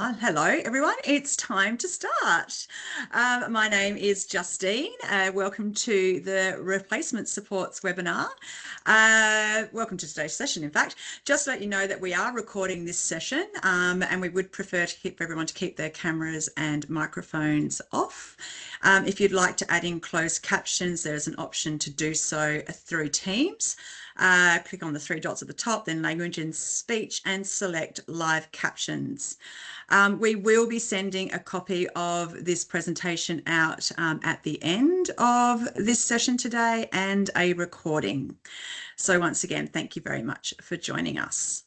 Hello, everyone. It's time to start. My name is Justine. Welcome to the Replacement Supports webinar. Welcome to today's session, in fact. Just to let you know that we are recording this session and we would prefer for everyone to keep their cameras and microphones off. If you'd like to add in closed captions, there's an option to do so through Teams. Click on the three dots at the top, then language and speech, and select live captions. We will be sending a copy of this presentation out at the end of this session today, and a recording. So once again, thank you very much for joining us.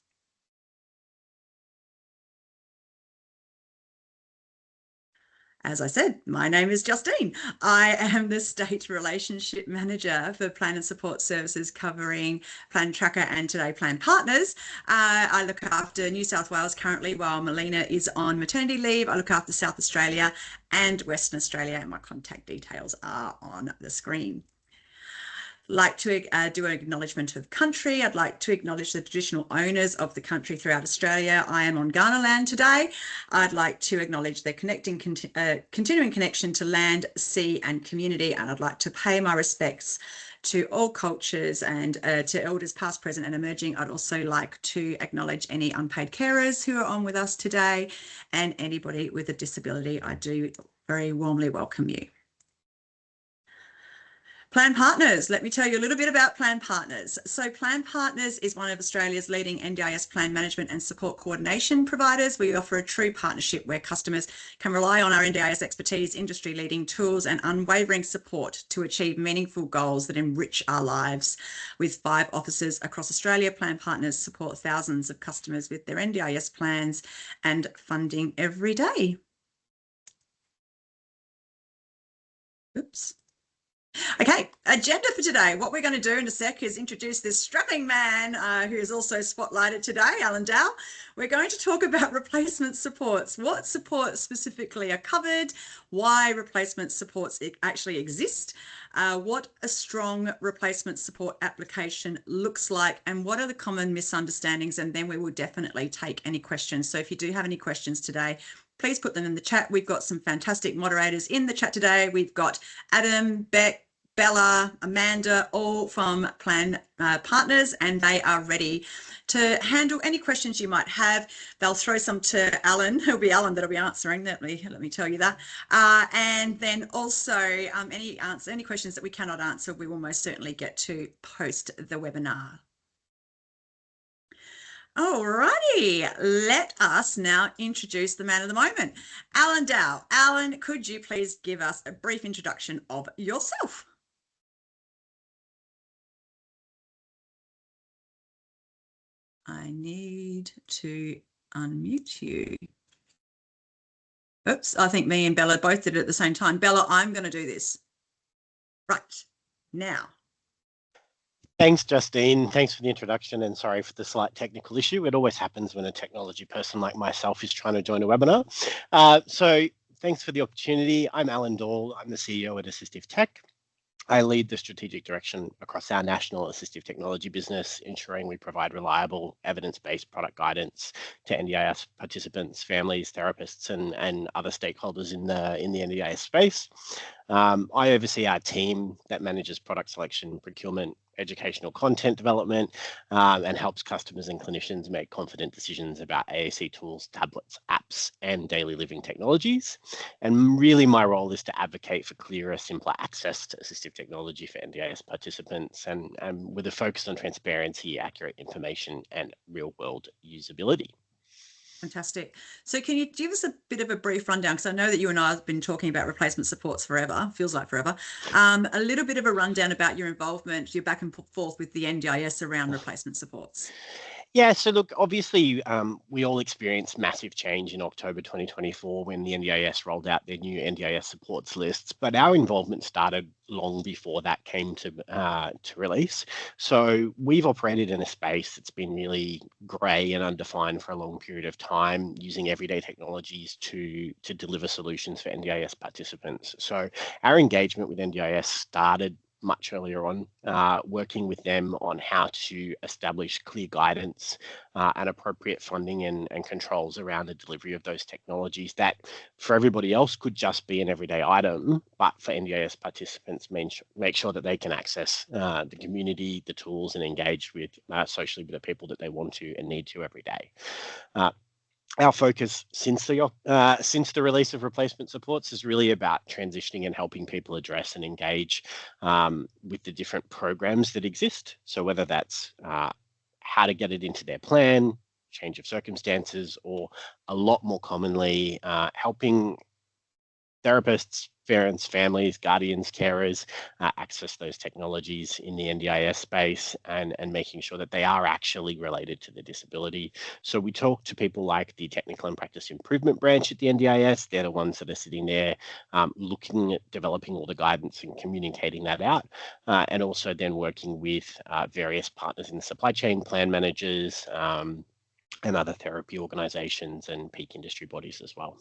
As I said, my name is Justine. I am the State Relationship Manager for Plan and Support Services covering Plan Tracker and Today Plan Partners. I look after New South Wales currently while Melina is on maternity leave. I look after South Australia and Western Australia, and my contact details are on the screen. Like to do an acknowledgement of country. I'd like to acknowledge the traditional owners of the country throughout Australia. I am on Kaurna land today. I'd like to acknowledge their continuing connection to land, sea and community, and I'd like to pay my respects to all cultures and to elders past, present and emerging. I'd also like to acknowledge any unpaid carers who are on with us today, and anybody with a disability. I do very warmly welcome you. Plan Partners. Let me tell you a little bit about Plan Partners. So Plan Partners is one of Australia's leading NDIS plan management and support coordination providers. We offer a true partnership where customers can rely on our NDIS expertise, industry-leading tools and unwavering support to achieve meaningful goals that enrich our lives. With 5 offices across Australia, Plan Partners support thousands of customers with their NDIS plans and funding every day. Oops. Okay, agenda for today. What we're going to do in a sec is introduce this strapping man who is also spotlighted today, Alan Dow. We're going to talk about replacement supports, what supports specifically are covered, why replacement supports actually exist, what a strong replacement support application looks like, and what are the common misunderstandings, and then we will definitely take any questions. So if you do have any questions today, please put them in the chat. We've got some fantastic moderators in the chat today. We've got Adam, Beck, Bella, Amanda, all from Plan Partners, and they are ready to handle any questions you might have. They'll throw some to Alan. It'll be Alan that'll be answering. Let me tell you that. And then also any questions that we cannot answer, we will most certainly get to post the webinar. Alrighty, let us now introduce the man of the moment, Alan Dow. Alan, could you please give us a brief introduction of yourself? I need to unmute you. Oops, I think me and Bella both did it at the same time. Bella, I'm going to do this. Right, now. Thanks, Justine. Thanks for the introduction, and sorry for the slight technical issue. It always happens when a technology person like myself is trying to join a webinar. So thanks for the opportunity. I'm Alan Dahl. I'm the CEO at Assistive Tech. I lead the strategic direction across our national assistive technology business, ensuring we provide reliable, evidence-based product guidance to NDIS participants, families, therapists, and other stakeholders in the NDIS space. I oversee our team that manages product selection, procurement, educational content development, and helps customers and clinicians make confident decisions about AAC tools, tablets, apps, and daily living technologies. And really my role is to advocate for clearer, simpler access to assistive technology for NDIS participants, and with a focus on transparency, accurate information, and real-world usability. Fantastic. So can you give us a bit of a brief rundown, because I know that you and I have been talking about replacement supports forever, feels like forever, a little bit of a rundown about your involvement, your back and forth with the NDIS around replacement supports. Yeah, so look, obviously, we all experienced massive change in October 2024 when the NDIS rolled out their new NDIS supports lists, but our involvement started long before that came to release. So we've operated in a space that's been really grey and undefined for a long period of time, using everyday technologies to deliver solutions for NDIS participants. So our engagement with NDIS started much earlier on, working with them on how to establish clear guidance and appropriate funding and controls around the delivery of those technologies that for everybody else could just be an everyday item, but for NDIS participants, make sure that they can access the community, the tools, and engage with socially with the people that they want to and need to every day. Our focus since the release of replacement supports is really about transitioning and helping people address and engage with the different programs that exist. So whether that's how to get it into their plan, change of circumstances, or a lot more commonly helping therapists, parents, families, guardians, carers access those technologies in the NDIS space and making sure that they are actually related to the disability. So we talk to people like the Technical and Practice Improvement Branch at the NDIS. They're the ones that are sitting there looking at developing all the guidance and communicating that out. And also then working with various partners in the supply chain, plan managers, and other therapy organizations and peak industry bodies as well.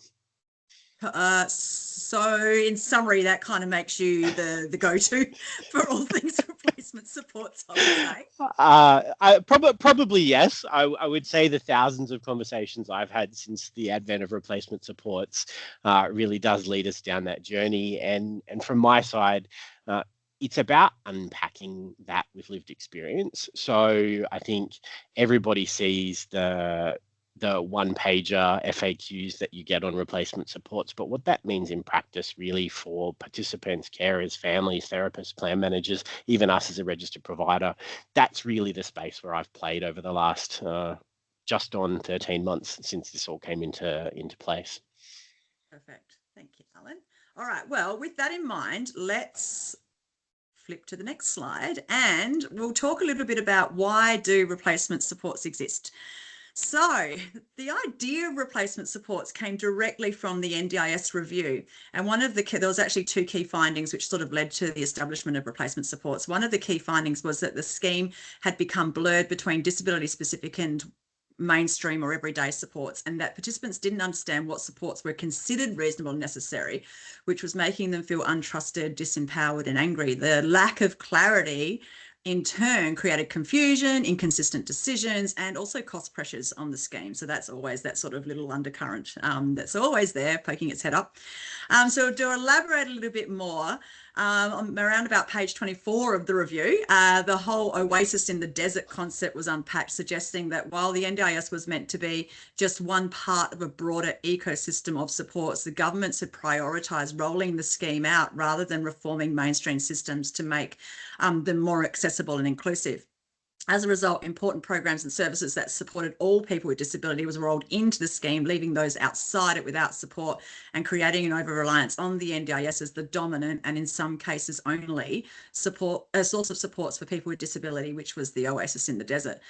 So in summary, that kind of makes you the go-to for all things replacement supports, I would say. Probably yes. I would say the thousands of conversations I've had since the advent of replacement supports really does lead us down that journey. And from my side, it's about unpacking that with lived experience. So I think everybody sees the one-pager FAQs that you get on replacement supports, but what that means in practice really for participants, carers, families, therapists, plan managers, even us as a registered provider, that's really the space where I've played over the last just on 13 months since this all came into place. Perfect. Thank you, Alan. All right. Well, with that in mind, let's flip to the next slide and we'll talk a little bit about why do replacement supports exist. So the idea of replacement supports came directly from the NDIS review. And there was actually two key findings which sort of led to the establishment of replacement supports. One of the key findings was that the scheme had become blurred between disability specific and mainstream or everyday supports, and that participants didn't understand what supports were considered reasonable and necessary, which was making them feel untrusted, disempowered and angry. The lack of clarity in turn created confusion, inconsistent decisions, and also cost pressures on the scheme. So that's always that sort of little undercurrent that's always there poking its head up. So to elaborate a little bit more, around about page 24 of the review, the whole oasis in the desert concept was unpacked, suggesting that while the NDIS was meant to be just one part of a broader ecosystem of supports, the governments had prioritised rolling the scheme out rather than reforming mainstream systems to make them more accessible and inclusive. As a result, important programs and services that supported all people with disability was rolled into the scheme, leaving those outside it without support and creating an over-reliance on the NDIS as the dominant and in some cases only source of supports for people with disability, which was the oasis in the desert.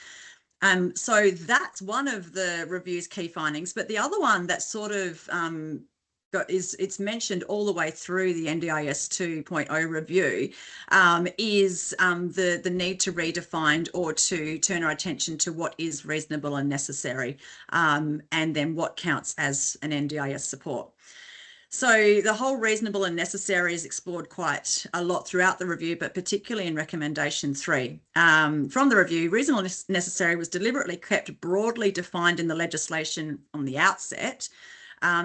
So that's one of the review's key findings. But the other one that sort of it's mentioned all the way through the NDIS 2.0 review is the need to redefine or to turn our attention to what is reasonable and necessary, and then what counts as an NDIS support. So the whole reasonable and necessary is explored quite a lot throughout the review, but particularly in recommendation 3. From the review, reasonable and necessary was deliberately kept broadly defined in the legislation on the outset,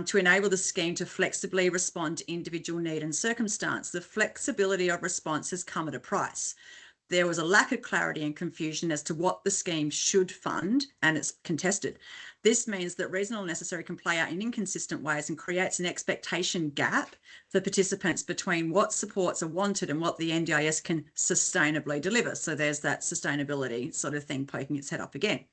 to enable the scheme to flexibly respond to individual need and circumstance. The flexibility of response has come at a price. There was a lack of clarity and confusion as to what the scheme should fund, and it's contested. This means that reasonable and necessary can play out in inconsistent ways and creates an expectation gap for participants between what supports are wanted and what the NDIS can sustainably deliver. So there's that sustainability sort of thing poking its head up again,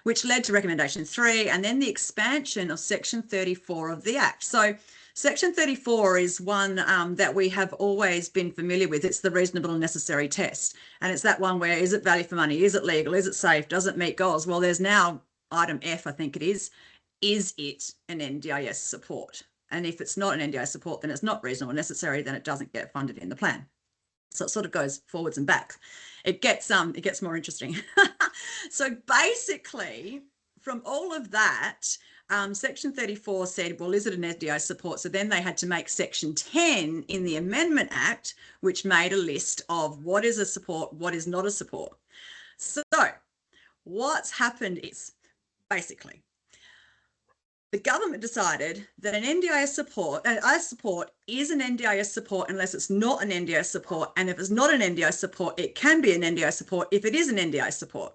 which led to recommendation 3 and then the expansion of section 34 of the Act. So section 34 is one that we have always been familiar with. It's the reasonable and necessary test. And it's that one where, is it value for money? Is it legal? Is it safe? Does it meet goals? Well, there's now item F, I think it is it an NDIS support? And if it's not an NDIS support, then it's not reasonable and necessary, then it doesn't get funded in the plan. So it sort of goes forwards and back. It gets more interesting. So basically, from all of that, Section 34 said, well, is it an NDIS support? So then they had to make Section 10 in the Amendment Act, which made a list of what is a support, what is not a support. So what's happened is basically the government decided that an NDIS support, is an NDIS support unless it's not an NDIS support. And if it's not an NDIS support, it can be an NDIS support if it is an NDIS support.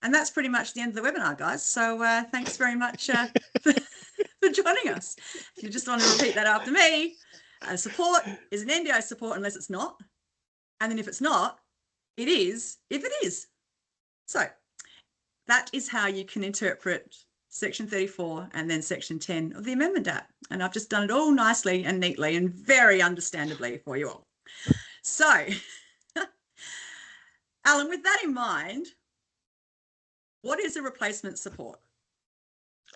And that's pretty much the end of the webinar, guys. So thanks very much for joining us. If you just want to repeat that after me, support is an NDIS support unless it's not. And then if it's not, it is if it is. So that is how you can interpret Section 34 and then Section 10 of the Amendment Act. And I've just done it all nicely and neatly and very understandably for you all. So, Alan, with that in mind, what is a replacement support?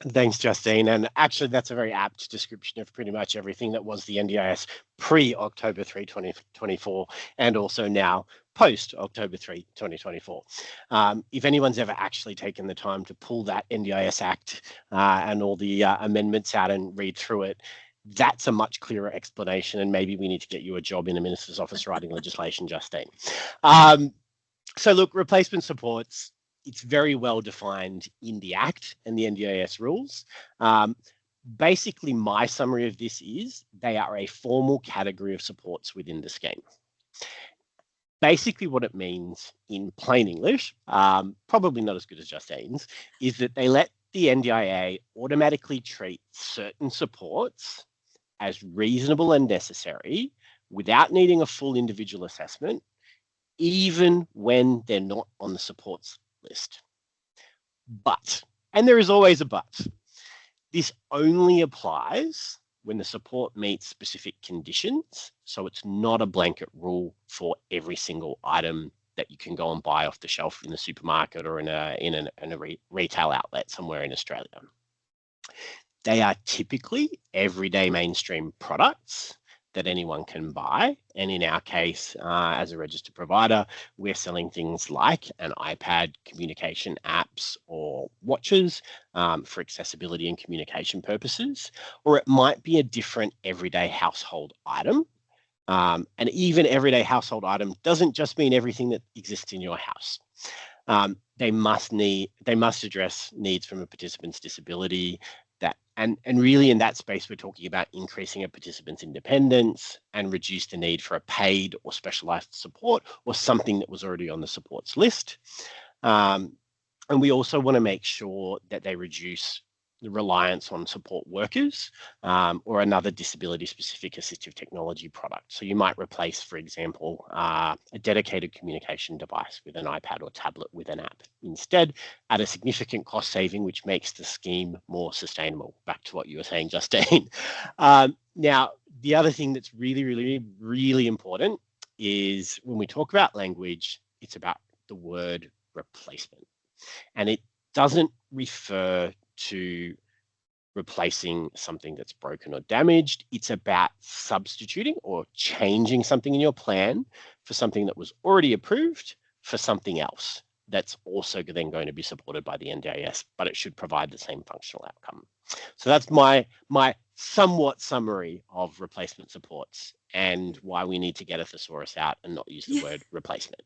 Thanks, Justine. And actually, that's a very apt description of pretty much everything that was the NDIS pre-October 3, 2024, and also now post-October 3, 2024. If anyone's ever actually taken the time to pull that NDIS Act and all the amendments out and read through it, that's a much clearer explanation, and maybe we need to get you a job in the Minister's office writing legislation, Justine. So look, replacement supports, it's very well defined in the Act and the NDIS rules. Basically, my summary of this is they are a formal category of supports within the scheme. Basically, what it means in plain English, probably not as good as Justine's, is that they let the NDIA automatically treat certain supports as reasonable and necessary without needing a full individual assessment, even when they're not on the supports list. But, and there is always a but, this only applies when the support meets specific conditions. So it's not a blanket rule for every single item that you can go and buy off the shelf in the supermarket or in a retail outlet somewhere in Australia. They are typically everyday mainstream products that anyone can buy. And in our case, as a registered provider, we're selling things like an iPad, communication apps, or watches for accessibility and communication purposes, or it might be a different everyday household item. And even everyday household item doesn't just mean everything that exists in your house. They must address needs from a participant's disability, and really in that space, we're talking about increasing a participant's independence and reduce the need for a paid or specialized support or something that was already on the supports list. And we also want to make sure that they reduce the reliance on support workers or another disability-specific assistive technology product. So you might replace, for example, a dedicated communication device with an iPad or tablet with an app instead at a significant cost saving, which makes the scheme more sustainable. Back to what you were saying, Justine. Now, the other thing that's really, really, really important is when we talk about language, it's about the word replacement. And it doesn't refer to replacing something that's broken or damaged. It's about substituting or changing something in your plan for something that was already approved for something else that's also then going to be supported by the NDIS, but it should provide the same functional outcome. So that's my somewhat summary of replacement supports and why we need to get a thesaurus out and not use the word replacement.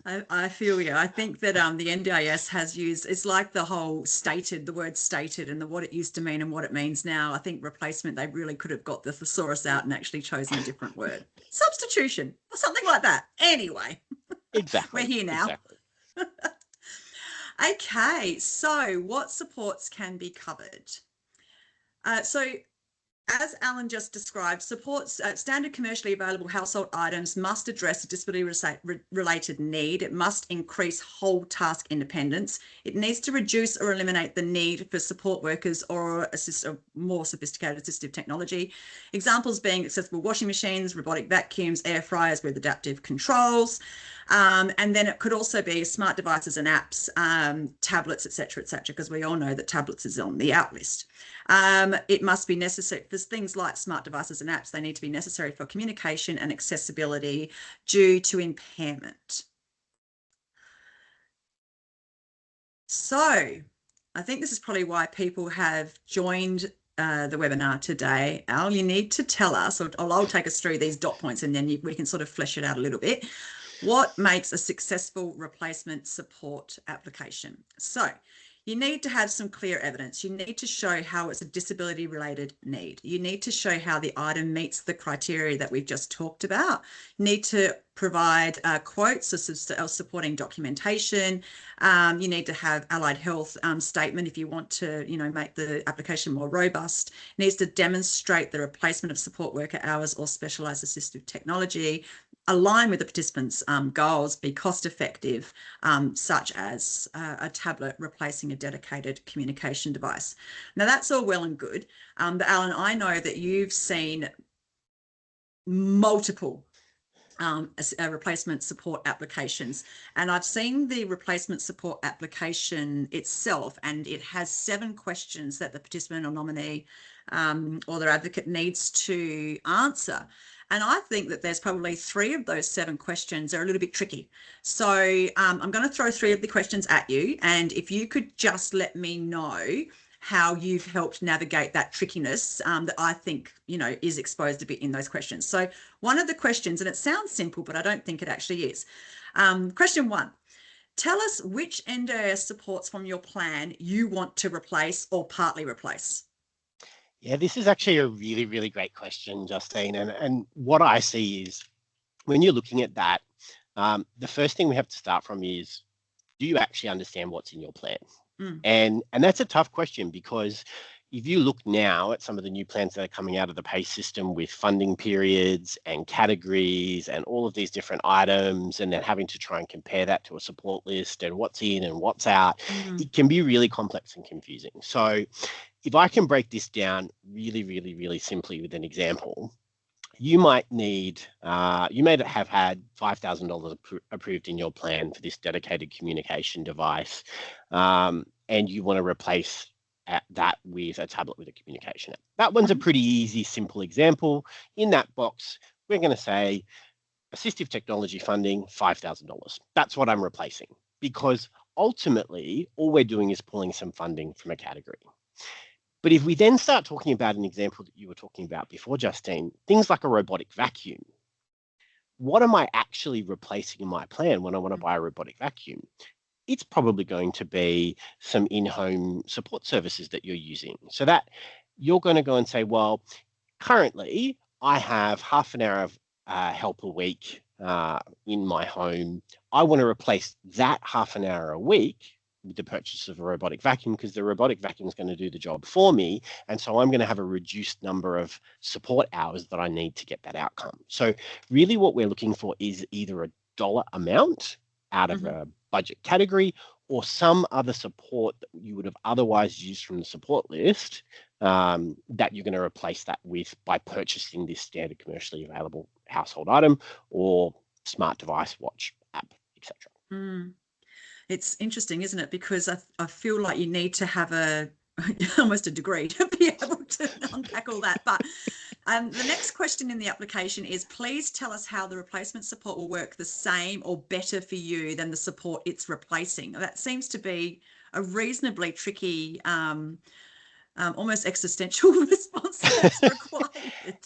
I feel you. I think that the NDIS has used, it's like the whole stated, the word stated and what it used to mean and what it means now. I think replacement, they really could have got the thesaurus out and actually chosen a different word. Substitution or something like that. Anyway. Exactly. We're here now. Exactly. Okay, so what supports can be covered? So as Alan just described, supports standard commercially available household items must address a disability-related need. It must increase whole task independence. It needs to reduce or eliminate the need for support workers or more sophisticated assistive technology. Examples being accessible washing machines, robotic vacuums, air fryers with adaptive controls. And then it could also be smart devices and apps, tablets, etc., because we all know that tablets is on the out list. It must be necessary for things like smart devices and apps. They need to be necessary for communication and accessibility due to impairment. So I think this is probably why people have joined the webinar today. Al, you need to tell us, or I'll take us through these dot points and then we can sort of flesh it out a little bit. What makes a successful replacement support application? So you need to have some clear evidence. You need to show how it's a disability related need. You need to show how the item meets the criteria that we've just talked about. You need to provide quotes or supporting documentation. You need to have allied health statement if you want to, make the application more robust. It needs to demonstrate the replacement of support worker hours or specialised assistive technology, align with the participants' goals, be cost effective, such as a tablet replacing a dedicated communication device. Now that's all well and good, but Alan, I know that you've seen multiple replacement support applications, and I've seen the replacement support application itself, and it has 7 questions that the participant or nominee or their advocate needs to answer. And I think that there's probably 3 of those 7 questions are a little bit tricky. So I'm going to throw 3 of the questions at you, and if you could just let me know how you've helped navigate that trickiness that I think, is exposed a bit in those questions. So one of the questions, and it sounds simple, but I don't think it actually is. Question 1, tell us which NDIS supports from your plan you want to replace or partly replace. Yeah, this is actually a really, really great question, Justine. And what I see is when you're looking at that, the first thing we have to start from is, do you actually understand what's in your plan? And that's a tough question, because if you look now at some of the new plans that are coming out of the PACE system with funding periods and categories and all of these different items, and then having to try and compare that to a support list and what's in and what's out, it can be really complex and confusing. So if I can break this down really, really, really simply with an example, you might need, you may have had $5,000 approved in your plan for this dedicated communication device, and you want to replace that with a tablet with a communication app. That one's a pretty easy, simple example. In that box, we're going to say assistive technology funding, $5,000. That's what I'm replacing, because ultimately all we're doing is pulling some funding from a category. But if we then start talking about an example that you were talking about before, Justine, things like a robotic vacuum, what am I actually replacing in my plan when I want to buy a robotic vacuum? It's probably going to be some in-home support services that you're using. So that you're going to go and say, well, currently I have half an hour of help a week in my home. I want to replace that half an hour a week with the purchase of a robotic vacuum, because the robotic vacuum is going to do the job for me. And so I'm going to have a reduced number of support hours that I need to get that outcome. So really what we're looking for is either a dollar amount out of a budget category, or some other support that you would have otherwise used from the support list that you're going to replace that with by purchasing this standard commercially available household item or smart device, watch, app, etc. It's interesting, isn't it? Because I feel like you need to have almost a degree to be able to unpack all that. But the next question in the application is, please tell us how the replacement support will work the same or better for you than the support it's replacing. That seems to be a reasonably tricky, almost existential response that's required.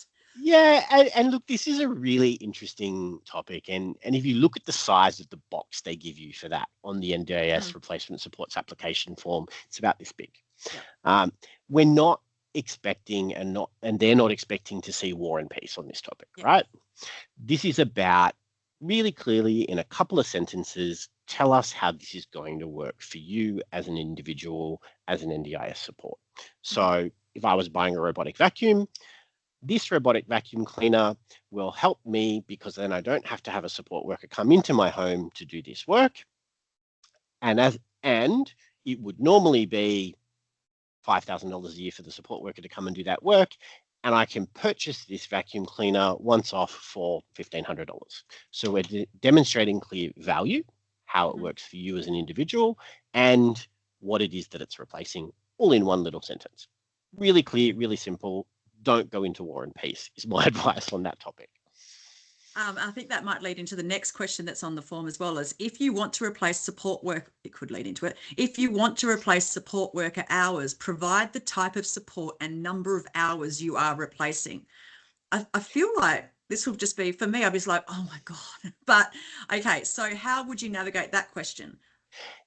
Yeah, and look, this is a really interesting topic. And if you look at the size of the box they give you for that on the NDIS replacement supports application form, it's about this big. Yeah. We're not expecting and they're not expecting to see War and Peace on this topic, right? This is about really clearly, in a couple of sentences, tell us how this is going to work for you as an individual, as an NDIS support. So if I was buying a robotic vacuum, this robotic vacuum cleaner will help me, because then I don't have to have a support worker come into my home to do this work. And it would normally be $5,000 a year for the support worker to come and do that work. And I can purchase this vacuum cleaner once off for $1,500. So we're demonstrating clear value, how it works for you as an individual, and what it is that it's replacing, all in one little sentence. Really clear, really simple. Don't go into War and Peace is my advice on that topic. I think that might lead into the next question that's on the form as well, is if you want to replace support work, it could lead into it. If you want to replace support worker hours, provide the type of support and number of hours you are replacing. I feel like this will just be, for me, I'll be like, oh my God. But okay, so how would you navigate that question?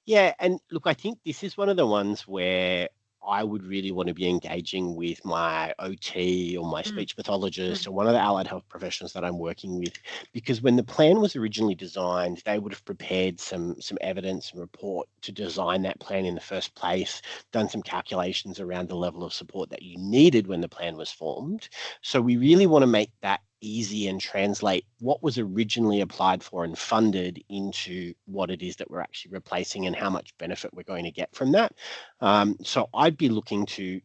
Yeah, and look, I think this is one of the ones where I would really want to be engaging with my OT or my Mm, speech pathologist mm, or one of the allied health professionals that I'm working with, because when the plan was originally designed, they would have prepared some evidence and report to design that plan in the first place, done some calculations around the level of support that you needed when the plan was formed. So we really want to make that easy and translate what was originally applied for and funded into what it is that we're actually replacing and how much benefit we're going to get from that. So I'd be looking to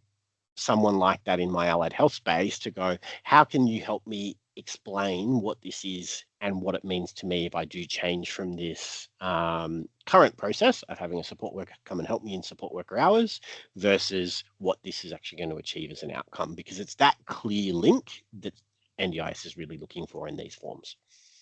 someone like that in my allied health space to go, how can you help me explain what this is and what it means to me if I do change from this current process of having a support worker come and help me in support worker hours versus what this is actually going to achieve as an outcome, because it's that clear link that NDIS is really looking for in these forms.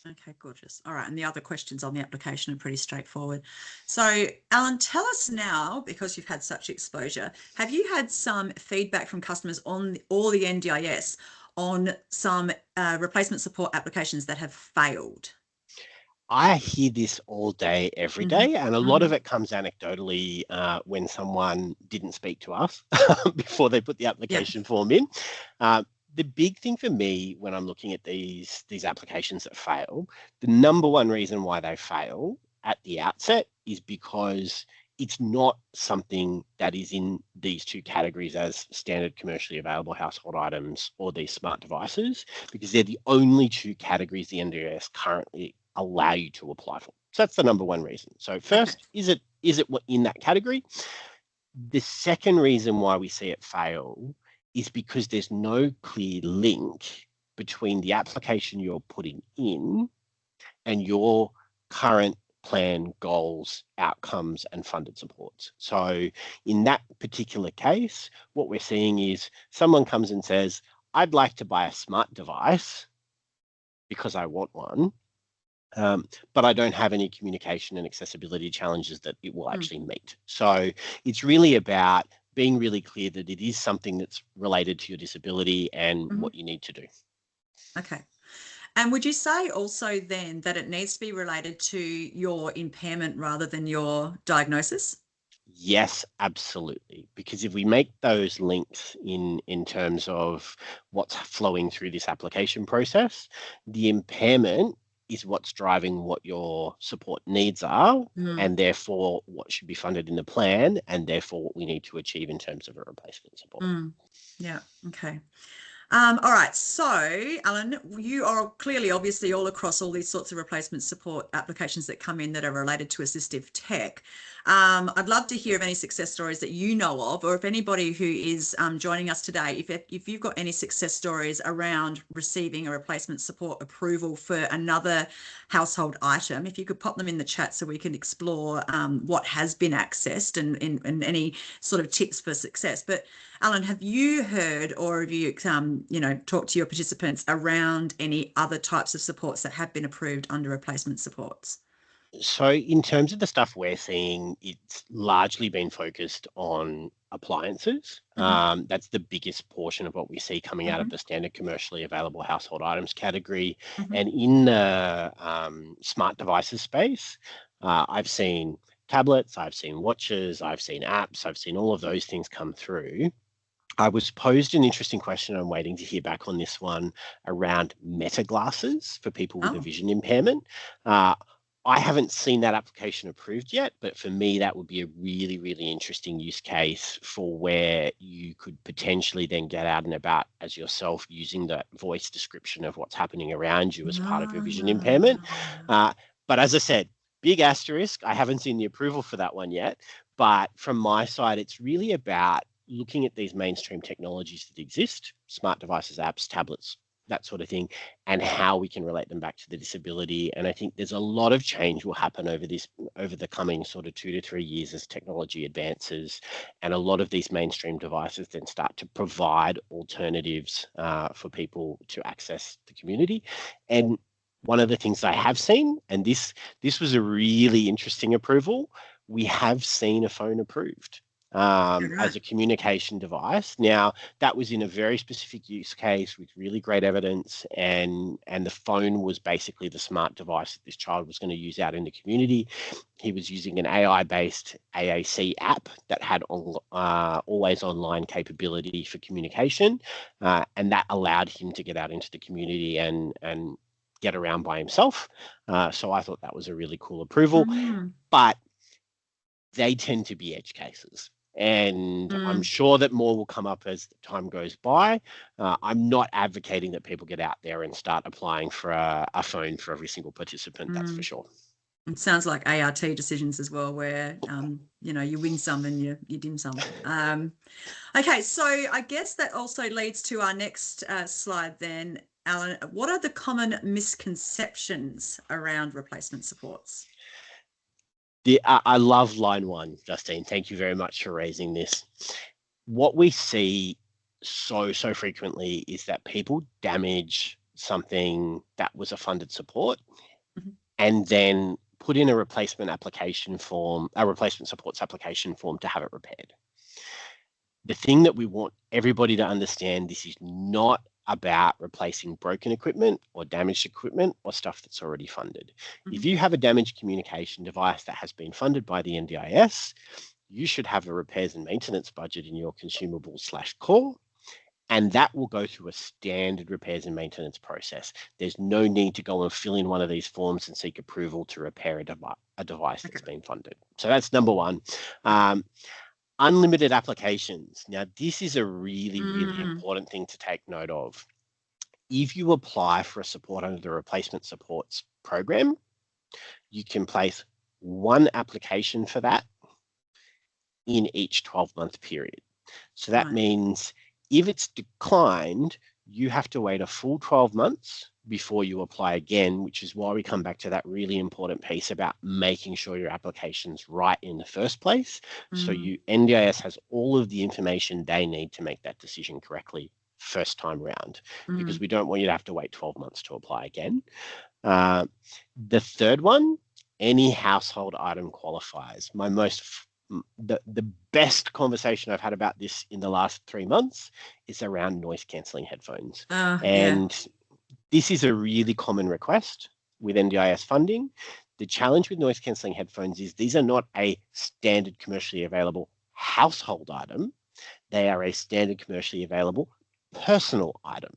okay, gorgeous. All right. And the other questions on the application are pretty straightforward. So, Alan, tell us now, because you've had such exposure, have you had some feedback from customers on all the NDIS on some replacement support applications that have failed? I hear this all day, every Hmm. day, and a lot Hmm. of it comes anecdotally when someone didn't speak to us before they put the Yeah. application form in. Uh, the big thing for me when I'm looking at these applications that fail, the number one reason why they fail at the outset is because it's not something that is in these two categories as standard commercially available household items or these smart devices, because they're the only two categories the NDIS currently allow you to apply for. So that's the number one reason. So Okay. first, is it in that category? The second reason why we see it fail is because there's no clear link between the application you're putting in and your current plan goals, outcomes, and funded supports. So in that particular case, what we're seeing is someone comes and says, I'd like to buy a smart device because I want one. But I don't have any communication and accessibility challenges that it will Mm, actually meet. So it's really about being really clear that it is something that's related to your disability and mhm. what you need to do. Okay. And would you say also then that it needs to be related to your impairment rather than your diagnosis? Yes, absolutely. Because if we make those links in terms of what's flowing through this application process, the impairment is what's driving what your support needs are, Mm, and therefore what should be funded in the plan, and therefore what we need to achieve in terms of a replacement support. mm. Yeah. Okay. All right. So, Alan, you are clearly, obviously, all across all these sorts of replacement support applications that come in that are related to assistive tech. I'd love to hear of any success stories that you know of, or if anybody who is joining us today, if you've got any success stories around receiving a replacement support approval for another household item, if you could pop them in the chat so we can explore what has been accessed and any sort of tips for success. But Alan, have you heard or have you, talked to your participants around any other types of supports that have been approved under replacement supports? So, in terms of the stuff we're seeing, it's largely been focused on appliances. Hmm. That's the biggest portion of what we see coming out of Hmm. the standard commercially available household items category. Hmm. And in the smart devices space, I've seen tablets, I've seen watches, I've seen apps, I've seen all of those things come through. I was posed an interesting question. I'm waiting to hear back on this one around meta glasses for people with a Oh, vision impairment. Uh, I haven't seen that application approved yet, but for me, that would be a really, really interesting use case for where you could potentially then get out and about as yourself using that voice description of what's happening around you as part of your vision impairment. ah, Uh, but as I said, big asterisk, I haven't seen the approval for that one yet. But from my side, it's really about looking at these mainstream technologies that exist, smart devices, apps, tablets, that sort of thing, and how we can relate them back to the disability. And I think there's a lot of change will happen over the coming sort of 2 to 3 years as technology advances, and a lot of these mainstream devices then start to provide alternatives for people to access the community. And one of the things I have seen, and this was a really interesting approval, we have seen a phone approved Right. as a communication device. Now, that was in a very specific use case with really great evidence, and the phone was basically the smart device that this child was going to use out in the community. He was using an AI-based AAC app that had always online capability for communication, and that allowed him to get out into the community and get around by himself. So I thought that was a really cool approval, but they tend to be edge cases. And I'm sure that more will come up as time goes by. I'm not advocating that people get out there and start applying for a phone for every single participant, that's for sure. It sounds like ART decisions as well, where you know, you win some and you dim some. Okay, so I guess that also leads to our next slide then, Alan. What are the common misconceptions around replacement supports? I love line one, Justine. Thank you very much for raising this. What we see so frequently is that people damage something that was a funded support and then put in a replacement application form, a replacement supports application form to have it repaired. The thing that we want everybody to understand, this is not about replacing broken equipment or damaged equipment or stuff that's already funded. If you have a damaged communication device that has been funded by the NDIS, you should have a repairs and maintenance budget in your consumables/core, and that will go through a standard repairs and maintenance process. There's no need to go and fill in one of these forms and seek approval to repair a device that's been funded. So that's number one. Unlimited applications. Now, this is a really important thing to take note of. If you apply for a support under the replacement supports program, you can place one application for that in each 12-month period. So that means if it's declined, you have to wait a full 12 months before you apply again, which is why we come back to that really important piece about making sure your application's right in the first place. So NDIS has all of the information they need to make that decision correctly first time round, because we don't want you to have to wait 12 months to apply again. The third one, any household item qualifies. The best conversation I've had about this in the last 3 months is around noise cancelling headphones. This is a really common request with NDIS funding. The challenge with noise cancelling headphones is these are not a standard commercially available household item. They are a standard commercially available personal item.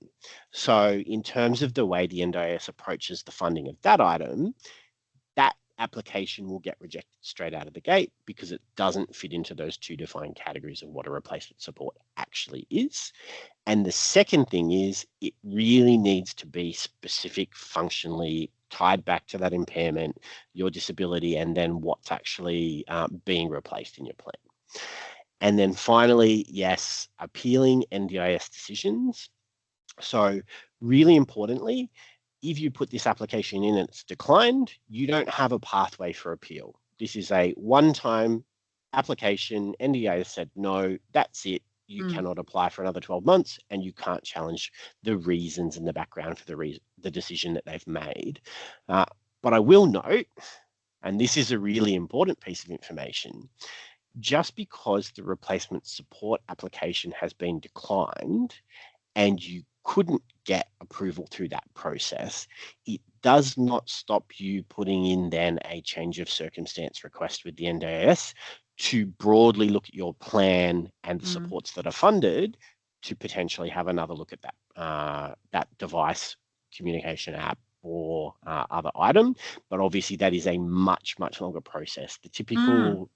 So in terms of the way the NDIS approaches the funding of that item, that application will get rejected straight out of the gate because it doesn't fit into those two defined categories of what a replacement support actually is. And the second thing is it really needs to be specific, functionally tied back to that impairment, your disability, and then what's actually being replaced in your plan. And then finally, yes, appealing NDIS decisions. So really importantly, if you put this application in and it's declined, you don't have a pathway for appeal. This is a one-time application. NDIS said, no, that's it. You cannot apply for another 12 months and you can't challenge the reasons in the background for the decision that they've made. But I will note, and this is a really important piece of information, just because the replacement support application has been declined and you couldn't get approval through that process, it does not stop you putting in then a change of circumstance request with the NDIS to broadly look at your plan and the supports that are funded to potentially have another look at that device communication app or other item. But obviously that is a much longer process. The typical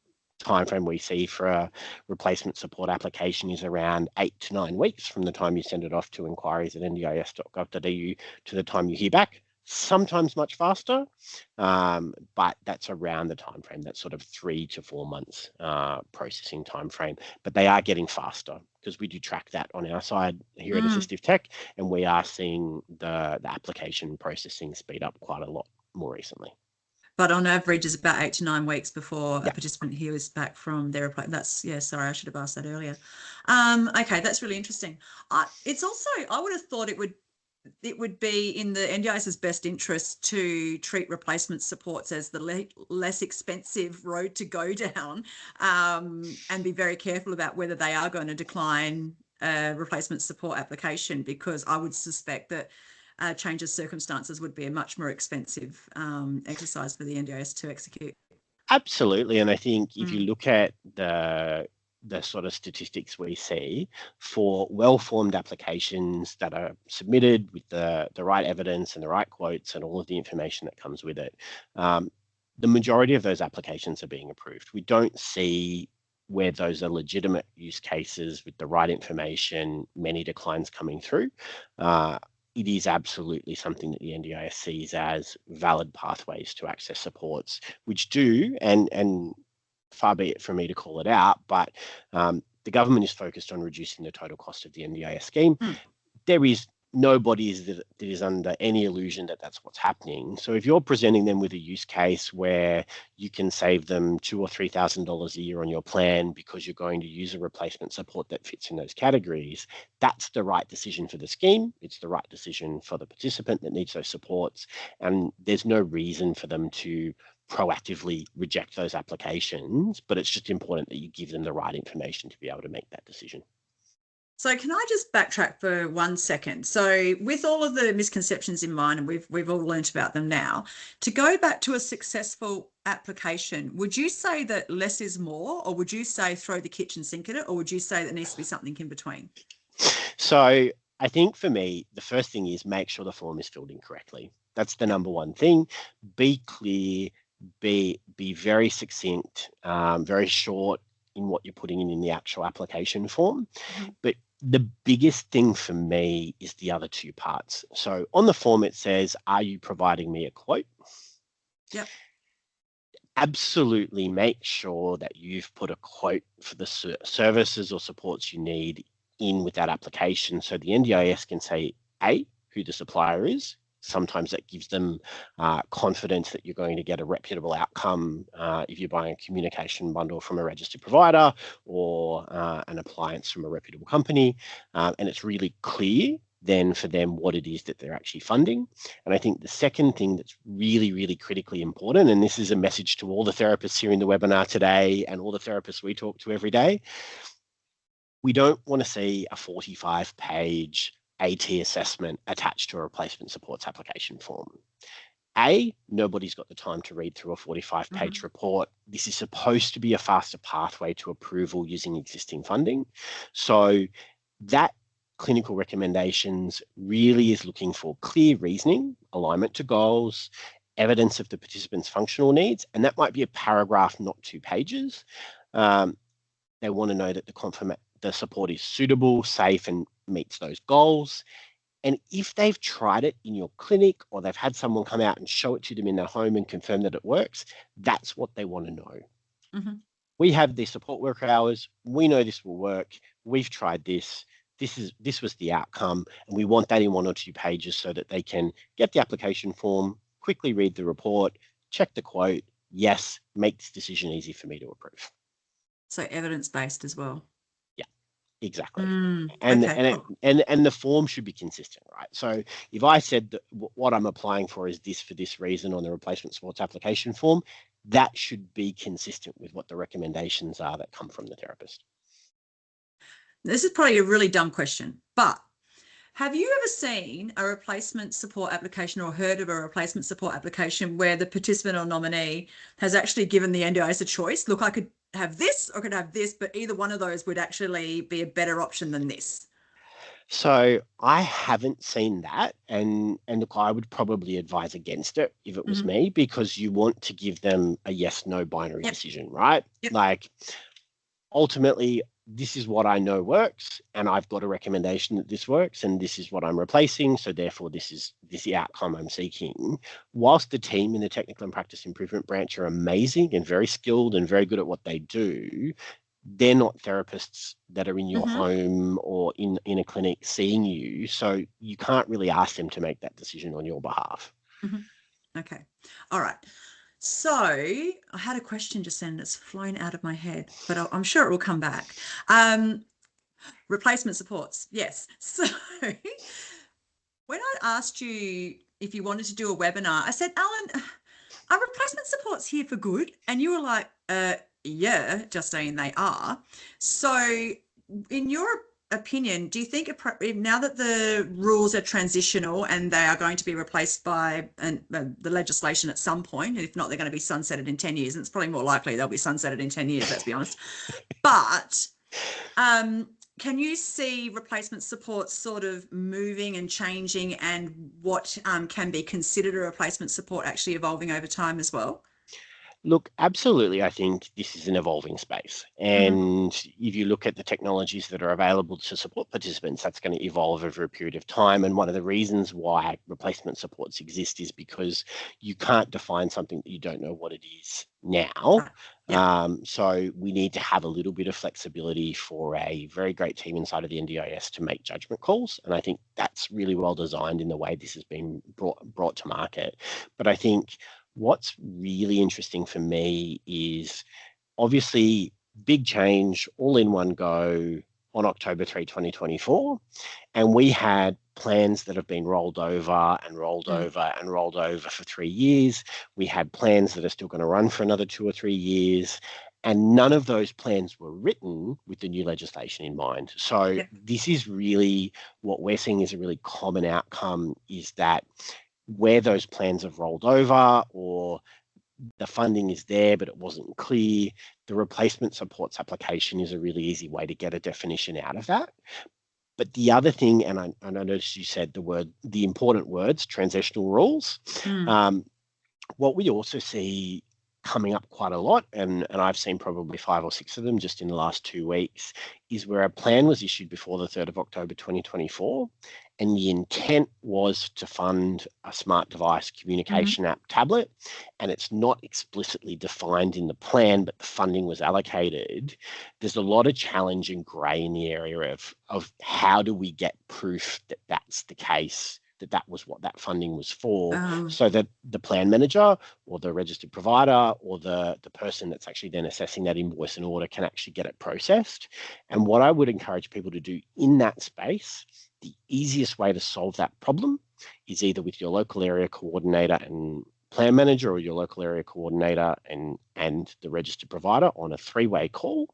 timeframe we see for a replacement support application is around 8 to 9 weeks from the time you send it off to inquiries at ndis.gov.au to the time you hear back. Sometimes much faster, but that's around the timeframe. That's sort of 3 to 4 months processing timeframe. But they are getting faster because we do track that on our side here at Assistive Tech, and we are seeing the application processing speed up quite a lot more recently. But on average is about 8 to 9 weeks before a participant hears back from their reply. That's, yeah, sorry, I should have asked that earlier. Okay, that's really interesting. It's also, I would have thought it would it would be in the NDIS's best interest to treat replacement supports as the less expensive road to go down, and be very careful about whether they are going to decline a replacement support application, because I would suspect that change of circumstances would be a much more expensive exercise for the NDIS to execute. Absolutely. And I think if you look at the sort of statistics we see for well-formed applications that are submitted with the right evidence and the right quotes and all of the information that comes with it, the majority of those applications are being approved. We don't see where those are legitimate use cases with the right information, many declines coming through. It is absolutely something that the NDIS sees as valid pathways to access supports, which do, and far be it from me to call it out, but the government is focused on reducing the total cost of the NDIS scheme. There is nobody that is under any illusion that that's what's happening. So if you're presenting them with a use case where you can save them $2,000 or $3,000 a year on your plan because you're going to use a replacement support that fits in those categories, that's the right decision for the scheme. It's the right decision for the participant that needs those supports. And there's no reason for them to proactively reject those applications, but it's just important that you give them the right information to be able to make that decision. So can I just backtrack for 1 second? So with all of the misconceptions in mind, and we've all learnt about them now, to go back to a successful application, would you say that less is more, or would you say throw the kitchen sink at it, or would you say there needs to be something in between? So I think for me, the first thing is make sure the form is filled in correctly. That's the number one thing. Be clear, be very succinct, very short in what you're putting in the actual application form. But the biggest thing for me is the other two parts. So on the form, it says, are you providing me a quote? Yep. Absolutely make sure that you've put a quote for the services or supports you need in with that application. So the NDIS can say, A, who the supplier is. Sometimes that gives them confidence that you're going to get a reputable outcome if you're buying a communication bundle from a registered provider or an appliance from a reputable company. And it's really clear then for them what it is that they're actually funding. And I think the second thing that's really, really critically important, and this is a message to all the therapists here in the webinar today and all the therapists we talk to every day, we don't want to see a 45-page AT assessment attached to a replacement supports application form. A, nobody's got the time to read through a 45-page report. This is supposed to be a faster pathway to approval using existing funding. So that clinical recommendations really is looking for clear reasoning, alignment to goals, evidence of the participant's functional needs, and that might be a paragraph, not 2 pages. They want to know that the support is suitable, safe, and meets those goals. And if they've tried it in your clinic or they've had someone come out and show it to them in their home and confirm that it works, that's what they want to know. We have the support worker hours. We know this will work. We've tried this. This was the outcome. And we want that in 1 or 2 pages so that they can get the application form, quickly read the report, check the quote. Yes, make this decision easy for me to approve. So evidence-based as well. Exactly. Okay. And the form should be consistent, right? So if I said that what I'm applying for is this for this reason on the replacement supports application form, that should be consistent with what the recommendations are that come from the therapist. This is probably a really dumb question, but have you ever seen a replacement support application or heard of a replacement support application where the participant or nominee has actually given the NDIS a choice? Look, I could have this or I could have this, but either one of those would actually be a better option than this. So I haven't seen that, and look, I would probably advise against it if it was me, because you want to give them a yes/no binary decision, right? Like ultimately, this is what I know works, and I've got a recommendation that this works, and this is what I'm replacing. So therefore, this is the outcome I'm seeking. Whilst the team in the technical and practice improvement branch are amazing and very skilled and very good at what they do, they're not therapists that are in your home or in a clinic seeing you. So you can't really ask them to make that decision on your behalf. Okay. All right. So I had a question just then that's flown out of my head, but I'm sure it will come back. Replacement supports. Yes. So When I asked you if you wanted to do a webinar, I said, Alan, are replacement supports here for good? And you were like, yeah, Justine, they are. So, in your opinion, do you think now that the rules are transitional and they are going to be replaced by the legislation at some point, and if not, they're going to be sunsetted in 10 years, and it's probably more likely they'll be sunsetted in 10 years, let's be honest. But can you see replacement support sort of moving and changing, and what can be considered a replacement support actually evolving over time as well? Look, absolutely. I think this is an evolving space. And if you look at the technologies that are available to support participants, that's going to evolve over a period of time. And one of the reasons why replacement supports exist is because you can't define something that you don't know what it is now. Right. Yeah. So we need to have a little bit of flexibility for a very great team inside of the NDIS to make judgment calls. And I think that's really well designed in the way this has been brought to market. But I think what's really interesting for me is obviously big change all in one go on October 3, 2024. And we had plans that have been rolled over and rolled over and rolled over for 3 years. We had plans that are still going to run for another 2 or 3 years. And none of those plans were written with the new legislation in mind. So this is really what we're seeing is a really common outcome, is that where those plans have rolled over or the funding is there but it wasn't clear, the replacement supports application is a really easy way to get a definition out of that. But the other thing, and I noticed you said the important words, transitional rules. What we also see coming up quite a lot, and I've seen probably 5 or 6 of them just in the last 2 weeks, is where a plan was issued before the 3rd of October 2024, and the intent was to fund a smart device communication app tablet, and it's not explicitly defined in the plan, but the funding was allocated. There's a lot of challenge and grey in the area of how do we get proof that that's the case, that was what that funding was for, so that the plan manager or the registered provider or the person that's actually then assessing that invoice and order can actually get it processed. And what I would encourage people to do in that space, the easiest way to solve that problem is either with your local area coordinator and plan manager, or your local area coordinator and the registered provider on a 3-way call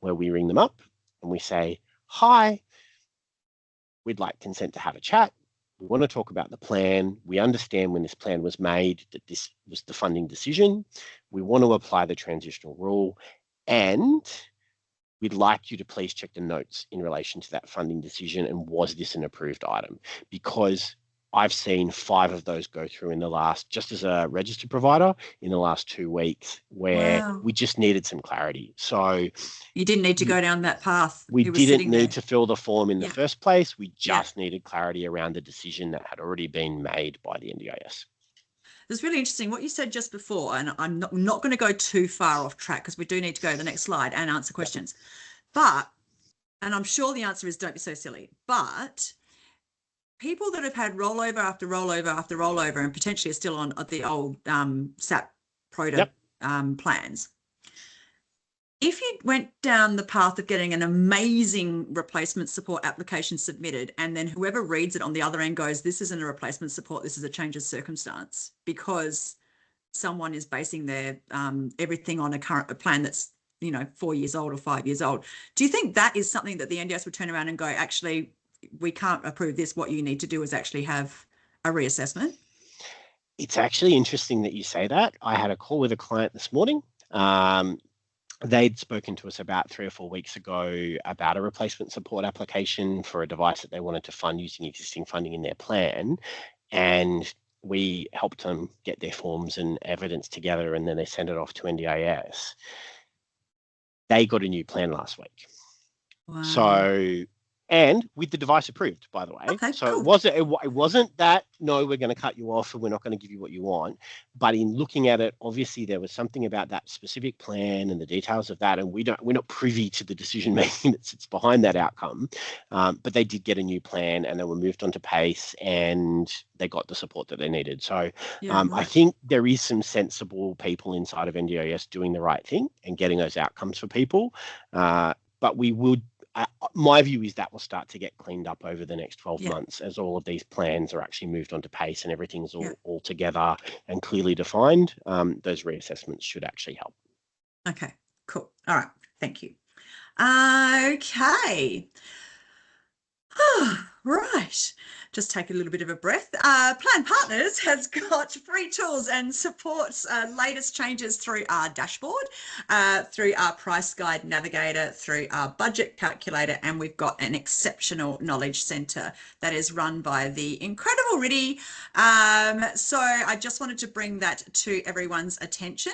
where we ring them up and we say, hi, we'd like consent to have a chat. We want to talk about the plan. We understand when this plan was made that this was the funding decision. We want to apply the transitional rule, and we'd like you to please check the notes in relation to that funding decision, and was this an approved item? Because I've seen 5 of those go through in the last, just as a registered provider, in the last 2 weeks, where we just needed some clarity. So you didn't need to go down that path. We didn't need to fill the form in the first place. We just needed clarity around the decision that had already been made by the NDIS. It's really interesting what you said just before, and I'm not going to go too far off track because we do need to go to the next slide and answer questions. But, and I'm sure the answer is don't be so silly, but people that have had rollover after rollover after rollover and potentially are still on the old SAP Proto plans, if you went down the path of getting an amazing replacement support application submitted, and then whoever reads it on the other end goes, this isn't a replacement support, this is a change of circumstance, because someone is basing their everything on a plan that's 4 years old or 5 years old. Do you think that is something that the NDIS would turn around and go, actually, we can't approve this, what you need to do is actually have a reassessment? It's actually interesting that you say that. I had a call with a client this morning. They'd spoken to us about 3 or 4 weeks ago about a replacement support application for a device that they wanted to fund using existing funding in their plan. And we helped them get their forms and evidence together, and then they sent it off to NDIS. They got a new plan last week. Wow. So, and with the device approved, by the way. Okay, so cool. it wasn't that, no, we're going to cut you off and we're not going to give you what you want. But in looking at it, obviously there was something about that specific plan and the details of that, and we're not privy to the decision making that sits behind that outcome. But they did get a new plan, and they were moved onto PACE, and they got the support that they needed. So I think there is some sensible people inside of NDIS doing the right thing and getting those outcomes for people. But we would my view is that will start to get cleaned up over the next 12 Yeah. months as all of these plans are actually moved onto PACE and everything's Yeah. all together and clearly defined. Those reassessments should actually help. Okay, cool. All right, thank you. Okay. Right. Just take a little bit of a breath. Plan Partners has got free tools and supports latest changes through our dashboard, through our price guide navigator, through our budget calculator, and we've got an exceptional knowledge centre that is run by the incredible Riddy. So I just wanted to bring that to everyone's attention.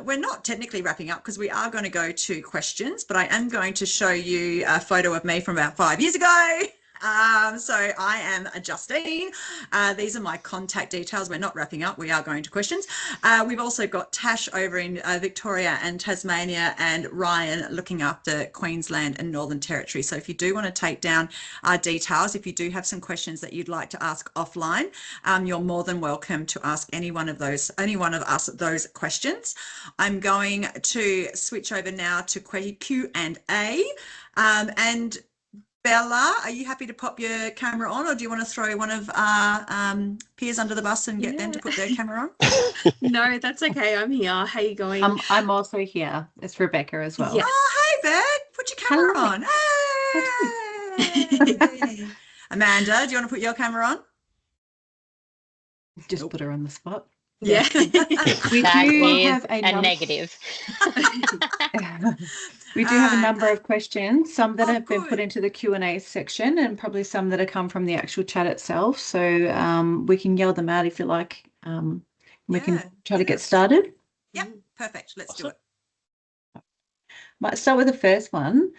We're not technically wrapping up because we are going to go to questions, but I am going to show you a photo of me from about 5 years ago. So I am Justine. These are my contact details. We're not wrapping up. We are going to questions. We've also got Tash over in Victoria and Tasmania, and Ryan looking after Queensland and Northern Territory. So if you do want to take down our details, if you do have some questions that you'd like to ask offline, you're more than welcome to ask any one of us those questions. I'm going to switch over now to Q&A. And Bella, are you happy to pop your camera on, or do you want to throw one of our peers under the bus and get them to put their camera on? No, that's okay. I'm here. How you going? I'm also here. It's Rebecca as well. Yes. Oh, hey, Beck, put your camera Hello. on. Hey. Amanda, do you want to put your camera on? Just put her on the spot. Yeah. We That do is have a negative. We do have a number of questions, some that have been good. put into the Q&A section and probably some that have come from the actual chat itself. So we can yell them out if you like. We can try to get started. Yep, perfect. Let's do it. Might start with the first one.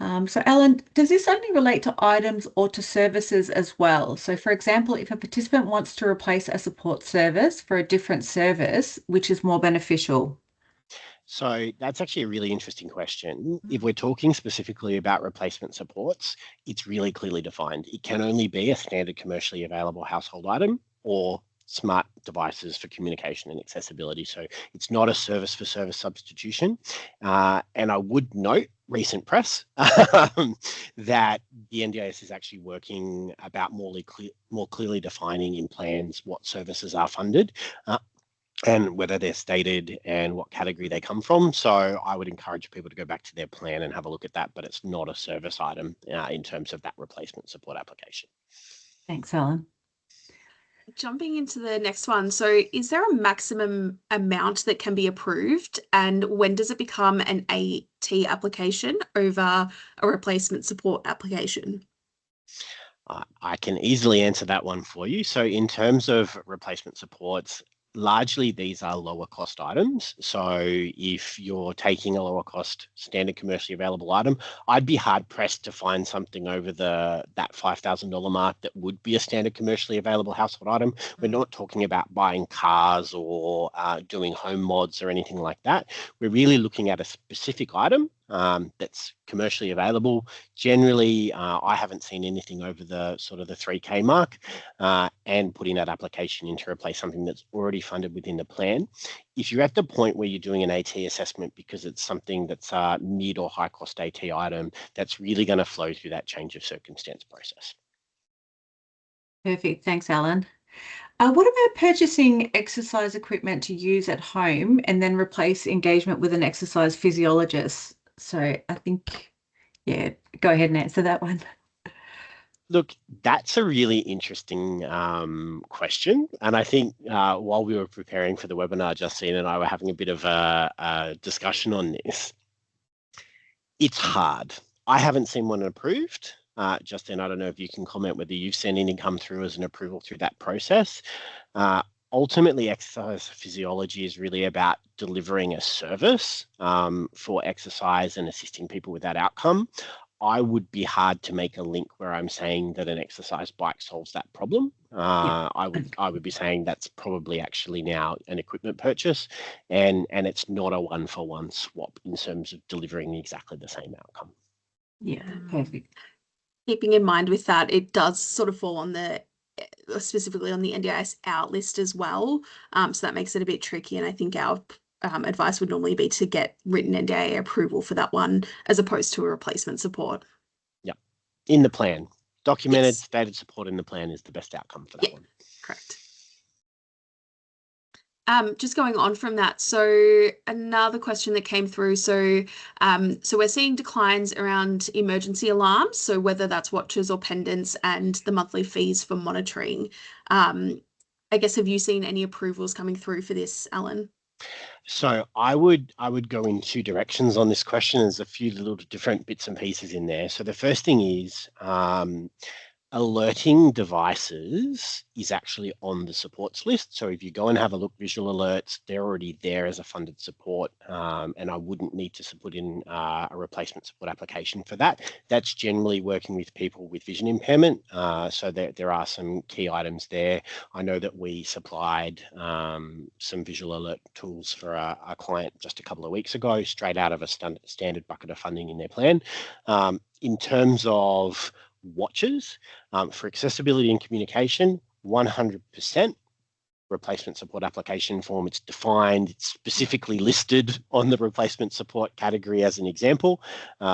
So Alan, does this only relate to items or to services as well? So for example, if a participant wants to replace a support service for a different service, which is more beneficial? So that's actually a really interesting question. If we're talking specifically about replacement supports, it's really clearly defined. It can only be a standard commercially available household item or smart devices for communication and accessibility. So it's not a service for service substitution. And I would note recent press that the NDIS is actually working about more clearly defining in plans what services are funded. And whether they're stated and what category they come from. So I would encourage people to go back to their plan and have a look at that, but it's not a service item in terms of that replacement support application. Thanks, Alan. Jumping into the next one. So is there a maximum amount that can be approved, and when does it become an AT application over a replacement support application? I can easily answer that one for you. So in terms of replacement supports, largely these are lower cost items. So if you're taking a lower cost standard commercially available item, I'd be hard pressed to find something over that $5,000 mark that would be a standard commercially available household item. We're not talking about buying cars or doing home mods or anything like that. We're really looking at a specific item that's commercially available. Generally, I haven't seen anything over the sort of the 3K mark, and putting that application in to replace something that's already funded within the plan. If you're at the point where you're doing an AT assessment because it's something that's a mid or high cost AT item, that's really going to flow through that change of circumstance process. Perfect. Thanks, Alan. What about purchasing exercise equipment to use at home and then replace engagement with an exercise physiologist? So I think, yeah, go ahead and answer that one. Look, that's a really interesting question. And I think while we were preparing for the webinar, Justine and I were having a bit of a discussion on this. It's hard. I haven't seen one approved. Justine, I don't know if you can comment whether you've seen any come through as an approval through that process. Ultimately, exercise physiology is really about delivering a service for exercise and assisting people with that outcome. I would be hard to make a link where I'm saying that an exercise bike solves that problem. I would be saying that's probably actually now an equipment purchase, and it's not a one-for-one swap in terms of delivering exactly the same outcome. Yeah, perfect. Keeping in mind with that, it does sort of fall on specifically on the NDIS out list as well. So that makes it a bit tricky. And I think our advice would normally be to get written NDA approval for that one as opposed to a replacement support. Yep. In the plan. Documented, Yes. stated support in the plan is the best outcome for that Yeah. one. Correct. Just going on from that, so another question that came through. So we're seeing declines around emergency alarms, so whether that's watches or pendants, and the monthly fees for monitoring. I guess, have you seen any approvals coming through for this, Alan? So I would go in two directions on this question. There's a few little different bits and pieces in there. So the first thing is alerting devices is actually on the supports list. So if you go and have a look, visual alerts, they're already there as a funded support, and I wouldn't need to put in a replacement support application for that. That's generally working with people with vision impairment. So there are some key items there. I know that we supplied some visual alert tools for a client just a couple of weeks ago, straight out of a standard bucket of funding in their plan. In terms of watches, for accessibility and communication, 100% replacement support application form. It's defined, it's specifically listed on the replacement support category as an example.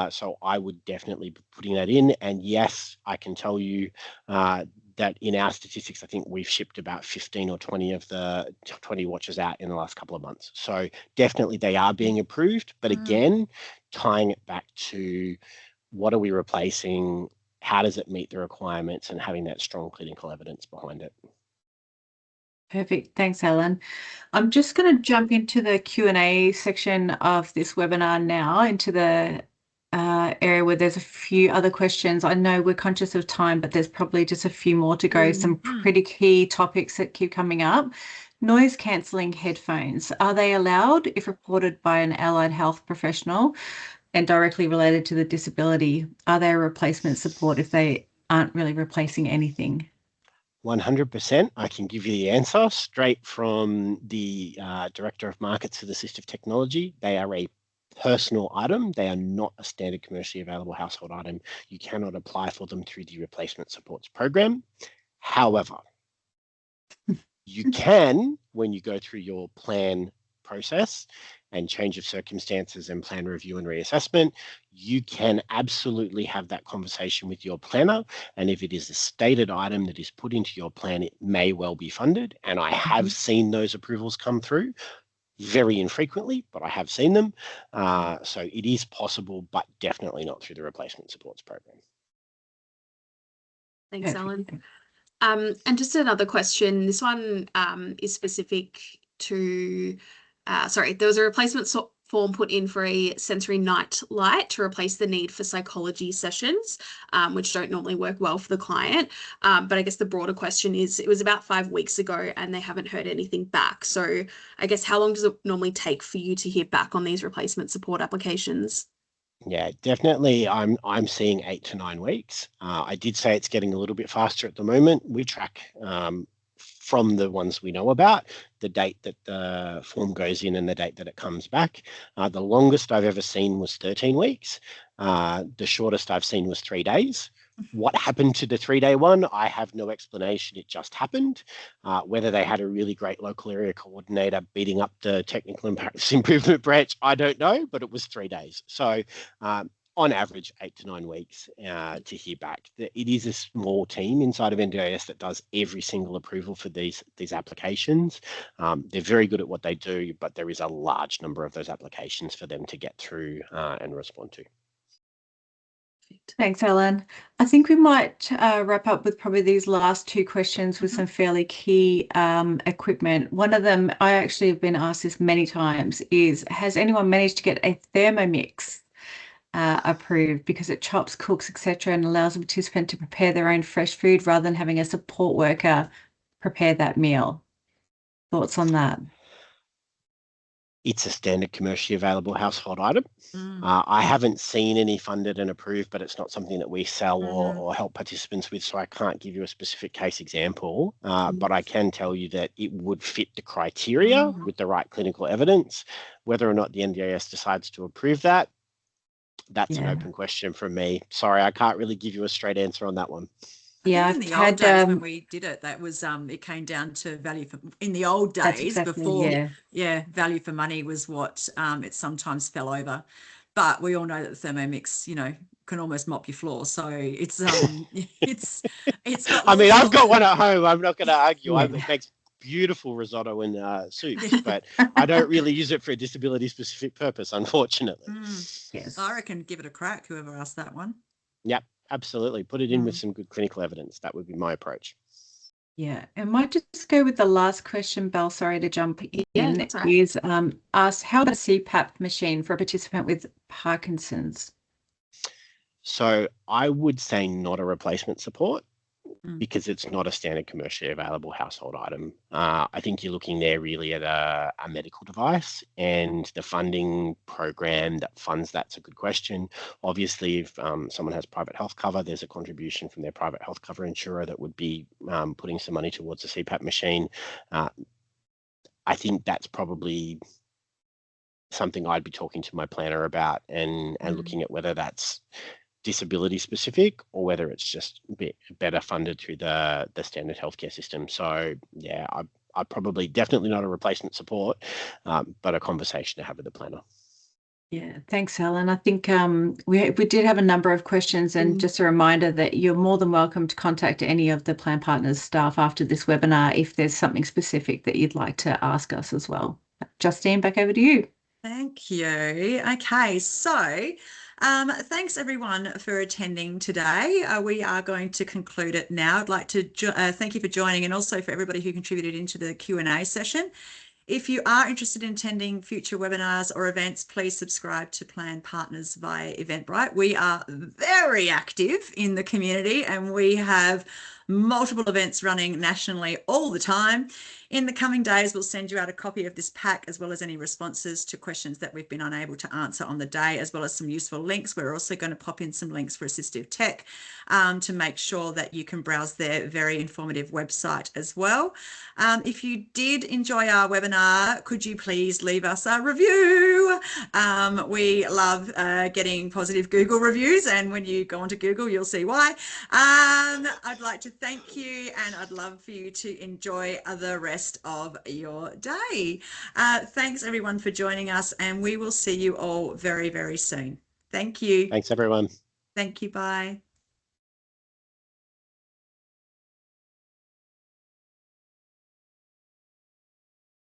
So I would definitely be putting that in. And yes, I can tell you that in our statistics, I think we've shipped about 15 or 20 of the 20 watches out in the last couple of months. So definitely they are being approved. But again, tying it back to what are we replacing? How does it meet the requirements, and having that strong clinical evidence behind it. Perfect. Thanks, Alan. I'm just going to jump into the Q&A section of this webinar now, into the area where there's a few other questions. I know we're conscious of time, but there's probably just a few more to go. Some pretty key topics that keep coming up. Noise cancelling headphones, are they allowed if reported by an allied health professional and directly related to the disability? Are they a replacement support if they aren't really replacing anything? 100%. I can give you the answer straight from the Director of Markets for the Assistive Technology. They are a personal item. They are not a standard commercially available household item. You cannot apply for them through the replacement supports program. However, you can, when you go through your plan process and change of circumstances and plan review and reassessment, you can absolutely have that conversation with your planner. And if it is a stated item that is put into your plan, it may well be funded. And I have seen those approvals come through, very infrequently, but I have seen them. So it is possible, but definitely not through the replacement supports program. Thanks, Alan. And just another question. This one is specific to, there was a replacement form put in for a sensory night light to replace the need for psychology sessions, which don't normally work well for the client. But I guess the broader question is, it was about 5 weeks ago and they haven't heard anything back. So I guess how long does it normally take for you to hear back on these replacement support applications? Yeah, definitely. I'm seeing 8 to 9 weeks. I did say it's getting a little bit faster at the moment. We track from the ones we know about, the date that the form goes in and the date that it comes back. The longest I've ever seen was 13 weeks. The shortest I've seen was 3 days. What happened to the 3-day one? I have no explanation. It just happened. Whether they had a really great local area coordinator beating up the technical improvement branch, I don't know, but it was 3 days. So on average, 8 to 9 weeks to hear back. It is a small team inside of NDIS that does every single approval for these applications. They're very good at what they do, but there is a large number of those applications for them to get through and respond to. Thanks, Alan. I think we might wrap up with probably these last 2 questions with some fairly key equipment. One of them, I actually have been asked this many times, is has anyone managed to get a Thermomix approved, because it chops, cooks, etc., and allows a participant to prepare their own fresh food rather than having a support worker prepare that meal? Thoughts on that? It's a standard commercially available household item. I haven't seen any funded and approved, but it's not something that we sell or help participants with, so I can't give you a specific case example. But I can tell you that it would fit the criteria with the right clinical evidence. Whether or not the NDIS decides to approve that, that's an open question from me. Sorry, I can't really give you a straight answer on that one. Yeah, in I've the old had days when we did it, that was it came down to value for in the old that's days exactly, before, value for money was what it sometimes fell over. But we all know that the Thermomix, can almost mop your floor. So it's it's got I mean, lots I've of got one at home. I'm not going to argue. Yeah. It makes beautiful risotto and soups, Yeah. but I don't really use it for a disability-specific purpose, unfortunately. Yes. I reckon give it a crack, whoever asked that one. Yep, absolutely. Put it in with Mm. some good clinical evidence. That would be my approach. Yeah, and might just go with the last question, Belle. Sorry to jump in. Yeah, that's all right. Is asked, how about a CPAP machine for a participant with Parkinson's? So I would say not a replacement support Mm. because it's not a standard commercially available household item. I think you're looking there really at a medical device, and the funding program that funds that's a good question. Obviously, if someone has private health cover, there's a contribution from their private health cover insurer that would be putting some money towards a CPAP machine. I think that's probably something I'd be talking to my planner about and looking at whether that's disability specific or whether it's just a bit better funded through the standard healthcare system. So yeah, I probably definitely not a replacement support, but a conversation to have with the planner. Yeah, thanks, Helen. I think we did have a number of questions, and just a reminder that you're more than welcome to contact any of the Plan Partners staff after this webinar if there's something specific that you'd like to ask us as well. Justine, back over to you. Thank you. Okay, so thanks everyone for attending today. We are going to conclude it now. I'd like to thank you for joining, and also for everybody who contributed into the Q&A session. If you are interested in attending future webinars or events, please subscribe to Plan Partners via Eventbrite. We are very active in the community and we have multiple events running nationally all the time. In the coming days, we'll send you out a copy of this pack as well as any responses to questions that we've been unable to answer on the day, as well as some useful links. We're also going to pop in some links for assistive tech to make sure that you can browse their very informative website as well. If you did enjoy our webinar, could you please leave us a review? We love getting positive Google reviews, and when you go onto Google, you'll see why. I'd like to thank you, and I'd love for you to enjoy the rest of your day. Thanks everyone for joining us, and we will see you all very, very soon. Thank you. Thanks, everyone. Thank you. Bye.